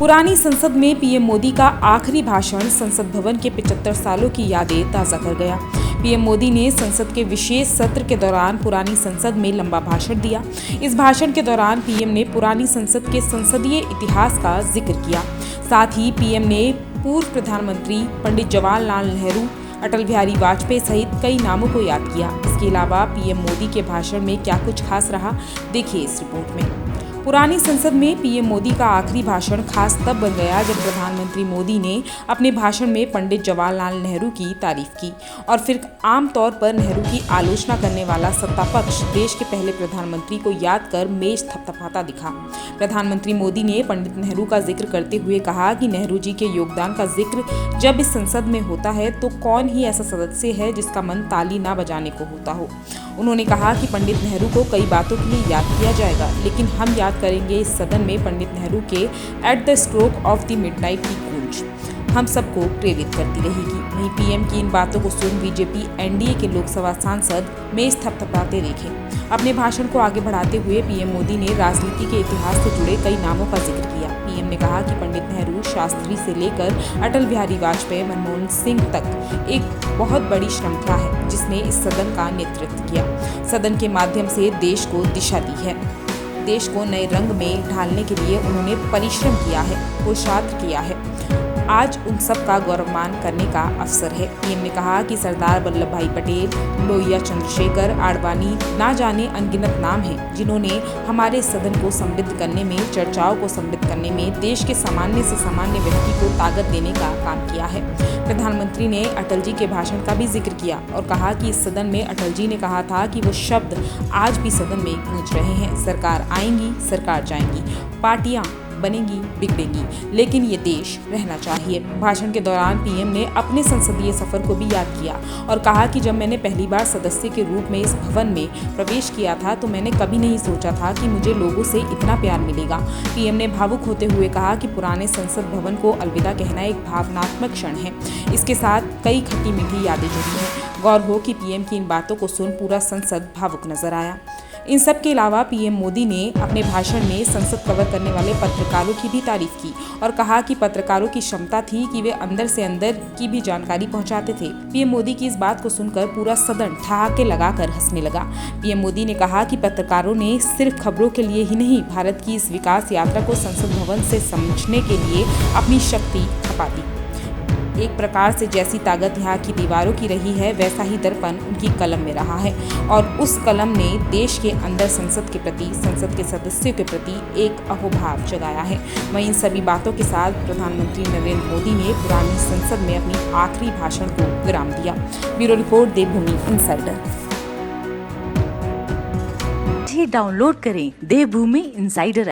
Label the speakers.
Speaker 1: पुरानी संसद में पीएम मोदी का आखिरी भाषण संसद भवन के 75 सालों की यादें ताज़ा कर गया। पीएम मोदी ने संसद के विशेष सत्र के दौरान पुरानी संसद में लंबा भाषण दिया। इस भाषण के दौरान पीएम ने पुरानी संसद के संसदीय इतिहास का जिक्र किया। साथ ही पीएम ने पूर्व प्रधानमंत्री पंडित जवाहरलाल नेहरू, अटल बिहारी वाजपेयी सहित कई नामों को याद किया। इसके अलावा पीएम मोदी के भाषण में क्या कुछ खास रहा, देखिए इस रिपोर्ट में। पुरानी संसद में पीएम मोदी का आखिरी भाषण खास तब बन गया जब प्रधानमंत्री मोदी ने अपने भाषण में पंडित जवाहरलाल नेहरू की तारीफ की और फिर आमतौर पर नेहरू की आलोचना करने वाला सत्तापक्ष देश के पहले प्रधानमंत्री को याद कर मेज थपथपाता दिखा। प्रधानमंत्री मोदी ने पंडित नेहरू का जिक्र करते हुए कहा कि नेहरू जी के योगदान का जिक्र जब इस संसद में होता है तो कौन ही ऐसा सदस्य है जिसका मन ताली ना बजाने को होता हो। उन्होंने कहा कि पंडित नेहरू को कई बातों के लिए याद किया जाएगा, लेकिन हम याद करेंगे इस सदन में पंडित नेहरू के at the stroke of the midnight की गूंज हम सबको प्रेरित करती रहेगी। वहीं पीएम की इन बातों को सुन बीजेपी एनडीए के लोकसभा सांसद मेज थपथपाते देखे। अपने भाषण को आगे बढ़ाते हुए पीएम मोदी ने राजनीति के इतिहास से जुड़े कई नामों का जिक्र किया। पीएम ने कहा कि पंडित नेहरू, शास्त्री से लेकर अटल बिहारी वाजपेयी, मनमोहन सिंह तक एक बहुत बड़ी श्रृंखला है जिसने इस सदन का नेतृत्व किया। सदन के माध्यम से देश को दिशा दी है। देश को नए रंग में ढालने के लिए उन्होंने परिश्रम किया है, पुरुषार्थ किया है। आज उन सब का गौरवमान करने का अवसर है। पीएम ने कहा कि सरदार वल्लभ भाई पटेल, लोहिया चंद्रशेखर, आडवाणी, ना जाने अनगिनत नाम हैं जिन्होंने हमारे सदन को समृद्ध करने में, चर्चाओं को समृद्ध करने में, देश के सामान्य से सामान्य व्यक्ति को ताकत देने का काम किया है। प्रधानमंत्री ने अटल जी के भाषण का भी जिक्र किया और कहा कि इस सदन में अटल जी ने कहा था कि वो शब्द आज भी सदन में गूंज रहे हैं। सरकार आएंगी, सरकार जाएंगी, पार्टियां बनेगी, बिगड़ेंगी, लेकिन ये देश रहना चाहिए। भाषण के दौरान पीएम ने अपने संसदीय सफर को भी याद किया और कहा कि जब मैंने पहली बार सदस्य के रूप में इस भवन में प्रवेश किया था तो मैंने कभी नहीं सोचा था कि मुझे लोगों से इतना प्यार मिलेगा। पीएम ने भावुक होते हुए कहा कि पुराने संसद भवन को अलविदा कहना एक भावनात्मक क्षण है। इसके साथ कई खट्टी मीठी यादें जुड़ी हैं। गौर हो कि पीएम की इन बातों को सुन पूरा संसद भावुक नजर आया। इन सब के अलावा पीएम मोदी ने अपने भाषण में संसद कवर करने वाले पत्रकारों की भी तारीफ की और कहा कि पत्रकारों की क्षमता थी कि वे अंदर से अंदर की भी जानकारी पहुंचाते थे। पीएम मोदी की इस बात को सुनकर पूरा सदन ठहाके लगाकर हंसने लगा। पीएम मोदी ने कहा कि पत्रकारों ने सिर्फ खबरों के लिए ही नहीं, भारत की इस विकास यात्रा को संसद भवन से समझने के लिए अपनी शक्ति खपा दी। एक प्रकार से जैसी ताकत यहाँ की दीवारों की रही है, वैसा ही दर्पण उनकी कलम में रहा है और उस कलम ने देश के अंदर संसद के प्रति, संसद के सदस्यों के प्रति एक अहोभाव जगाया है। वहीं इन सभी बातों के साथ प्रधानमंत्री नरेंद्र मोदी ने पुरानी संसद में अपनी आखिरी भाषण को विराम दिया। ब्यूरो रिपोर्ट, देवभूमि इनसाइडर।
Speaker 2: डाउनलोड करें देवभूमि इनसाइडर।